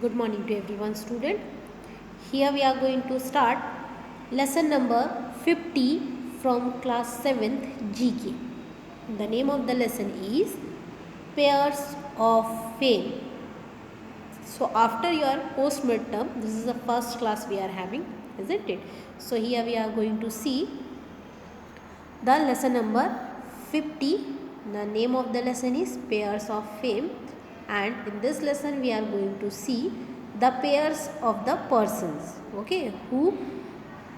Good morning to everyone, student. Here we are going to start lesson number 50 from class 7th GK. The name of the lesson is Pairs of Fame. So after your post midterm, this is the first class we are having, isn't it? So here we are going to see the lesson number 50. The name of the lesson is Pairs of Fame, and in this lesson we are going to see the pairs of the persons, okay, who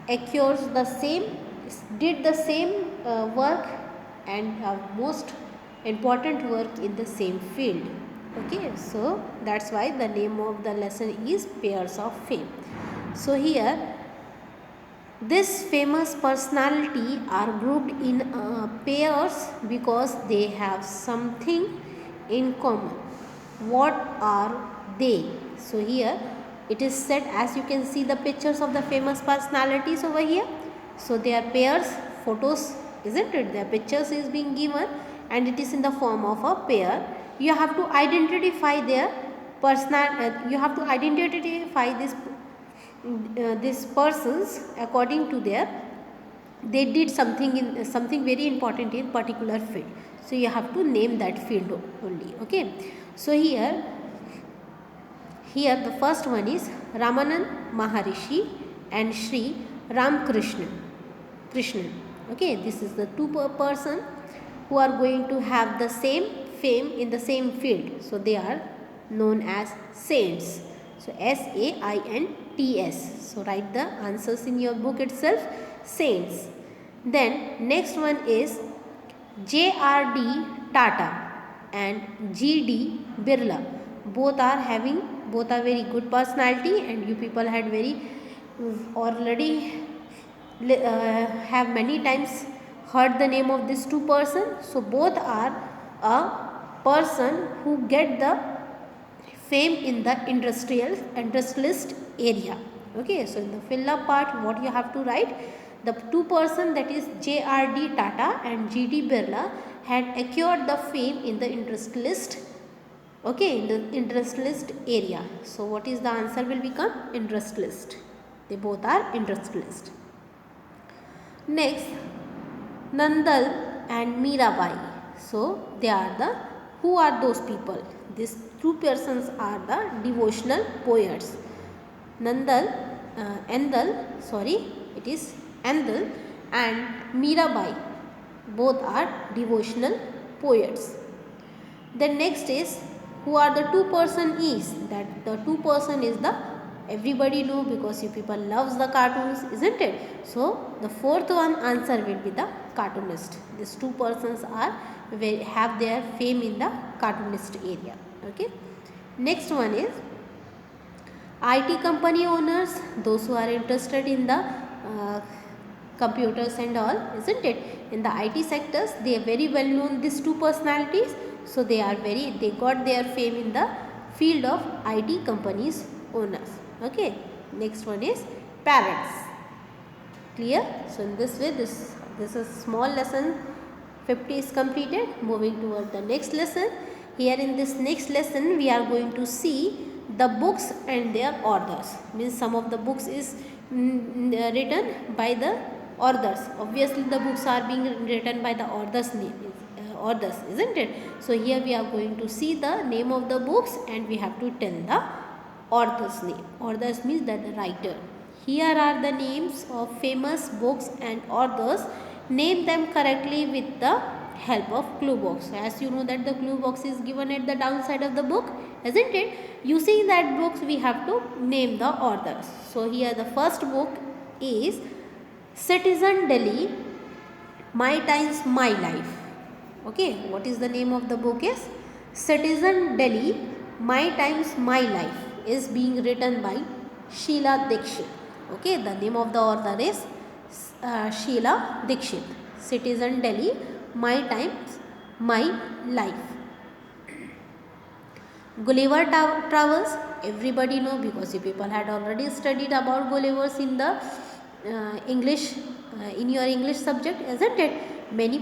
occurs the same, did the same work and most important work in the same field. Okay, so that's why the name of the lesson is Pairs of Fame. So here this famous personality are grouped in pairs because they have something in common. What are they? So here it is said, as you can see the pictures of the famous personalities over here. So they are pairs, photos, isn't it? Their pictures is being given and it is in the form of a pair. You have to identify their you have to identify these persons according to their, they did something in something very important in particular field. So you have to name that field only. Okay, so here the first one is Ramanand Maharishi and Sri Ramakrishnan. Okay, this is the two person who are going to have the same fame in the same field. So they are known as saints. So SAINTS. So write the answers in your book itself. Saints. Then next one is JRD Tata and GD Birla. Both are very good personality, and you people had already have many times heard the name of these two persons. So both are a person who get the fame in the industrialist area. Okay, so in the fill up part, what you have to write, the two person, that is JRD Tata and GD Birla, had acquired the fame in the industrialist, okay, in the industrialist area. So what is the answer will become industrialist. They both are industrialist. Next, Nandal and Mirabai. So they are the, who are those people? These two persons are the devotional poets. Andal and Mirabai, both are devotional poets. Then next is, who are the two person is, that the two person is the, everybody know because you people loves the cartoons, isn't it? So the fourth one answer will be the cartoonist. These two persons are have their fame in the cartoonist area. Okay, next one is IT company owners, those who are interested in the computers and all, isn't it? In the IT sectors, they are very well known, these two personalities. So they got their fame in the field of IT companies owners. Okay, next one is parrots. Clear? So in this way, this is small lesson 50 is completed. Moving toward the next lesson. Here in this next lesson, we are going to see the books and their authors. Means some of the books is written by the authors. Obviously the books are being written by the authors name, authors, isn't it? So here we are going to see the name of the books and we have to tell the author's name. Authors means that the writer. Here are the names of famous books and authors. Name them correctly with the help of clue box. As you know that the clue box is given at the downside of the book, isn't it? Using that books, we have to name the authors. So here the first book is Citizen Delhi, My Times, My Life. Okay, what is the name of the book is Citizen Delhi, My Times, My Life, is being written by Sheila Dikshit. Okay, the name of the author is Sheila Dikshit. Citizen Delhi, My Times, My Life. Gulliver Travels, everybody know because you people had already studied about Gulliver's in the English, in your English subject, isn't it? Many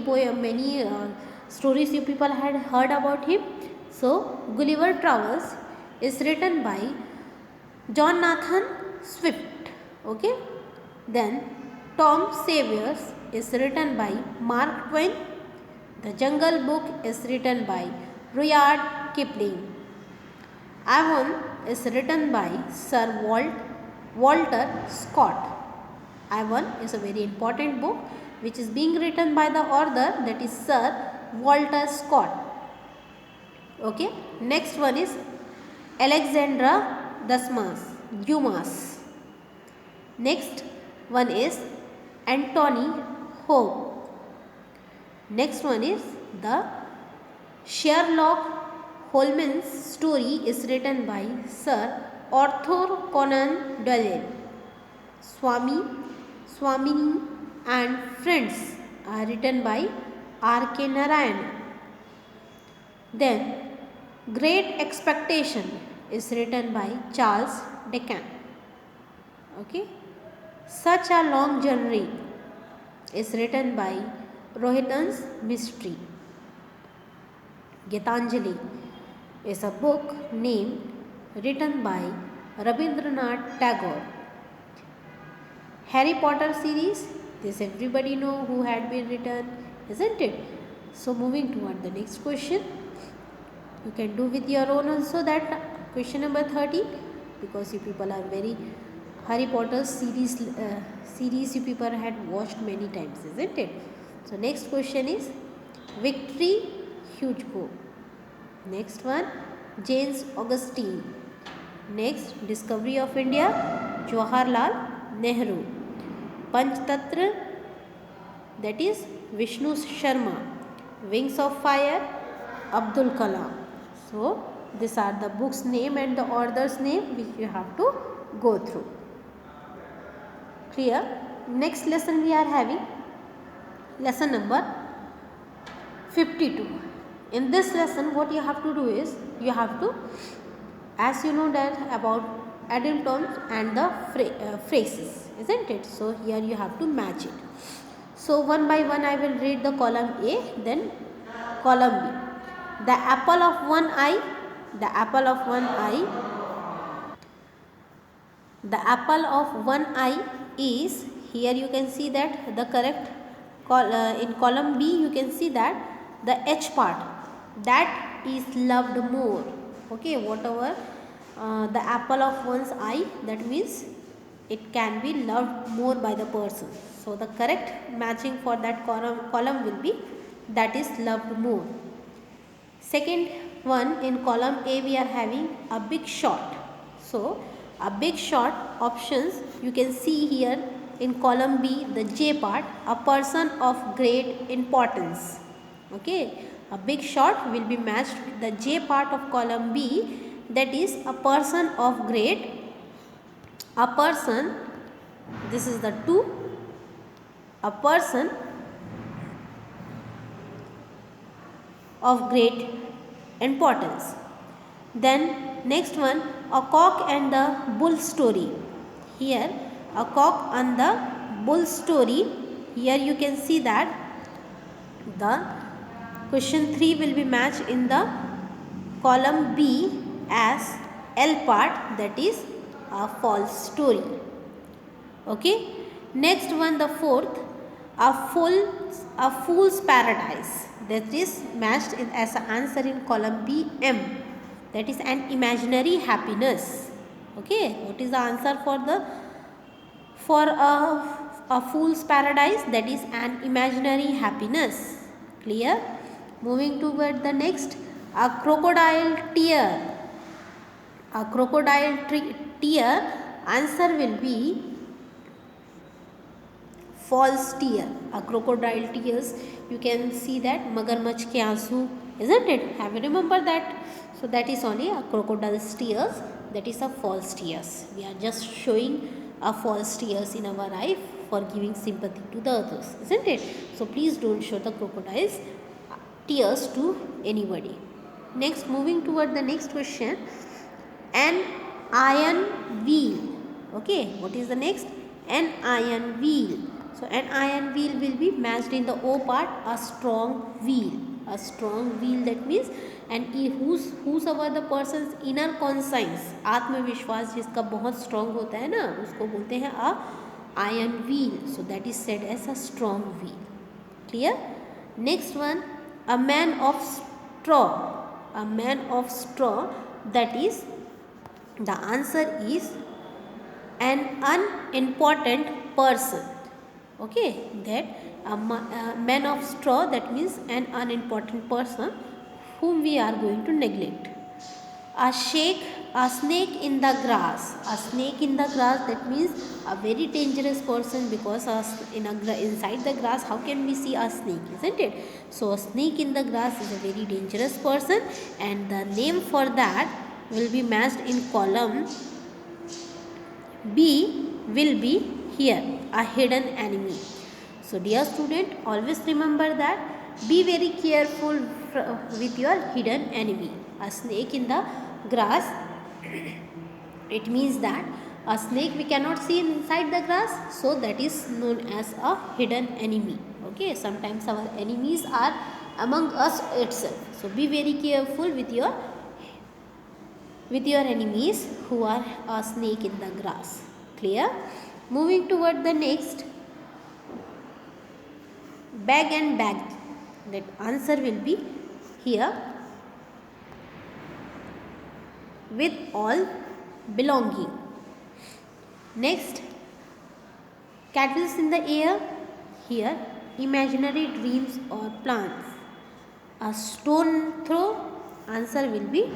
stories you people had heard about him. So Gulliver Travels is written by John Nathan Swift. Okay. Then Tom Sawyers is written by Mark Twain. The Jungle Book is written by Rudyard Kipling. Avon is written by Sir Walter Scott. Avon is a very important book which is being written by the author, that is Sir Walter Scott. Okay. Next one is Alexandra Dumas. Next one is Anthony Hope. Next one is the Sherlock Holmes story is written by Sir Arthur Conan Doyle. Swamini and Friends are written by R.K. Narayan. Then Great Expectation is written by Charles Dickens. Okay. Such a Long Journey is written by Rohinton's Mystery. Gitanjali is a book written by Rabindranath Tagore. Harry Potter series, this everybody know who had been written, isn't it? So moving toward the next question, you can do with your own also that question number 30, because you people are very Harry Potter series you people had watched many times, isn't it? So next question is Victory Hugo. Next one, James Augustine. Next, Discovery of India, Jawaharlal Nehru. Panchtatra, that is Vishnu Sharma. Wings of Fire, Abdul Kalam. So these are the book's name and the author's name which you have to go through. Clear? Next lesson we are having lesson number 52. In this lesson what you have to do is, you have to, as you know that about idiom terms and the phrases, isn't it? So here you have to match it. So one by one I will read the column A, then column B. The apple of one eye, the apple of one eye, the apple of one eye is, here you can see that the correct in column B you can see that the H part, that is loved more. Okay, whatever the apple of one's eye, that means it can be loved more by the person. So the correct matching for that column will be, that is loved more. Second one, in column A we are having a big shot. So a big shot options you can see here in column B, the J part, a person of great importance. Okay, a big shot will be matched with the J part of column B, that is a person of great, a person, this is the 2, a person of great importance. Then next one, a cock and the bull story. Here a cock and the bull story, here you can see that the question 3 will be matched in the column B as L part, that is a false story. Okay. Next one, the fourth, a fool's paradise, that is matched as an answer in column B M, that is an imaginary happiness. Okay, what is the answer for a fool's paradise? That is an imaginary happiness. Clear? Moving toward the next, a crocodile tear. A crocodile tear, answer will be false tear. A crocodile tears, you can see that magarmach ke aansu, isn't it? Have you remember that? So that is only a crocodile's tears, that is a false tears. We are just showing a false tears in our eye for giving sympathy to the others, isn't it? So please don't show the crocodile's tears to anybody. Next, moving toward the next question, an iron wheel. Okay, what is the next? An iron wheel. So an iron wheel will be matched in the O part, a strong wheel. A strong will, that means, and whosoever the person's inner conscience, आत्मविश्वास जिसका बहुत strong होता है ना, उसको बोलते हैं a iron will. So that is said as a strong will. Clear? Next one, a man of straw. A man of straw, that is, the answer is an unimportant person. Okay, that a man of straw, that means an unimportant person whom we are going to neglect. A snake in the grass. A snake in the grass, that means a very dangerous person, because inside the grass how can we see a snake, isn't it? So a snake in the grass is a very dangerous person, and the name for that will be matched in column B, will be here, a hidden enemy. So dear student, always remember that be very careful with your hidden enemy. A snake in the grass, it means that a snake we cannot see inside the grass, so that is known as a hidden enemy. Okay, sometimes our enemies are among us itself, so be very careful with your enemies who are a snake in the grass. Clear? Moving toward the next, bag and bag. That answer will be here, with all belonging. Next, cattle in the air. Here, imaginary dreams or plans. A stone throw. Answer will be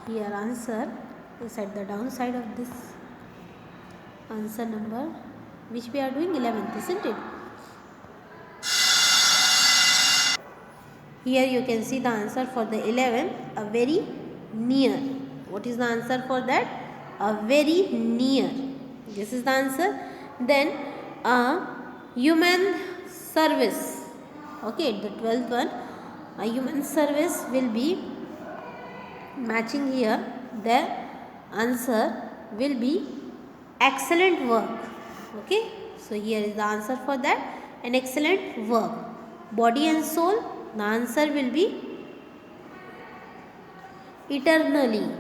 here. Answer is at the downside of this answer number, which we are doing 11th, isn't it? Here you can see the answer for the 11th, a very near. What is the answer for that? A very near. This is the answer. Then a human service. Okay, the 12th one, a human service will be matching here. The answer will be excellent work. Okay, so here is the answer for that, an excellent work. Body and soul, the answer will be eternally.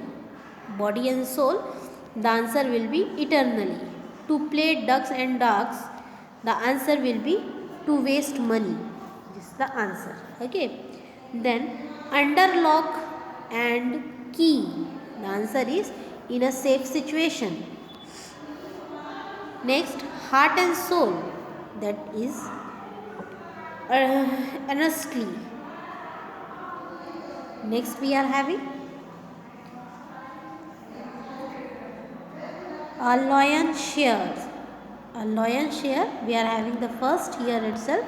Body and soul, the answer will be eternally. To play ducks and dogs, the answer will be to waste money. This is the answer. Okay, then under lock and key, the answer is in a safe situation. Next, heart and soul, that is earnestly. Next we are having a lion shares. A lion share, we are having the first here itself,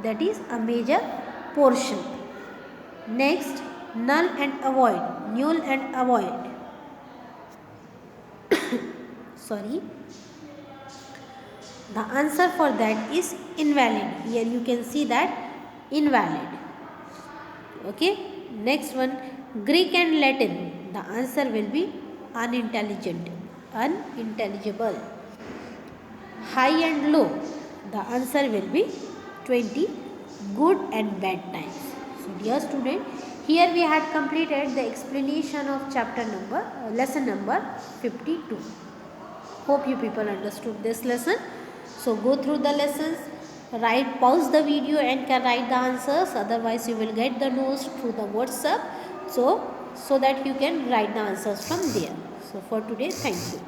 that is a major portion. Next, null and avoid. Null and avoid. Sorry. The answer for that is invalid. Here you can see that invalid. Okay. Next one, Greek and Latin. The answer will be unintelligent, unintelligible. High and low. The answer will be 20, good and bad times. So dear student, here we had completed the explanation of lesson number 52. Hope you people understood this lesson. So go through the lessons, pause the video and can write the answers. Otherwise you will get the notes through the WhatsApp. So that you can write the answers from there. So for today, thank you.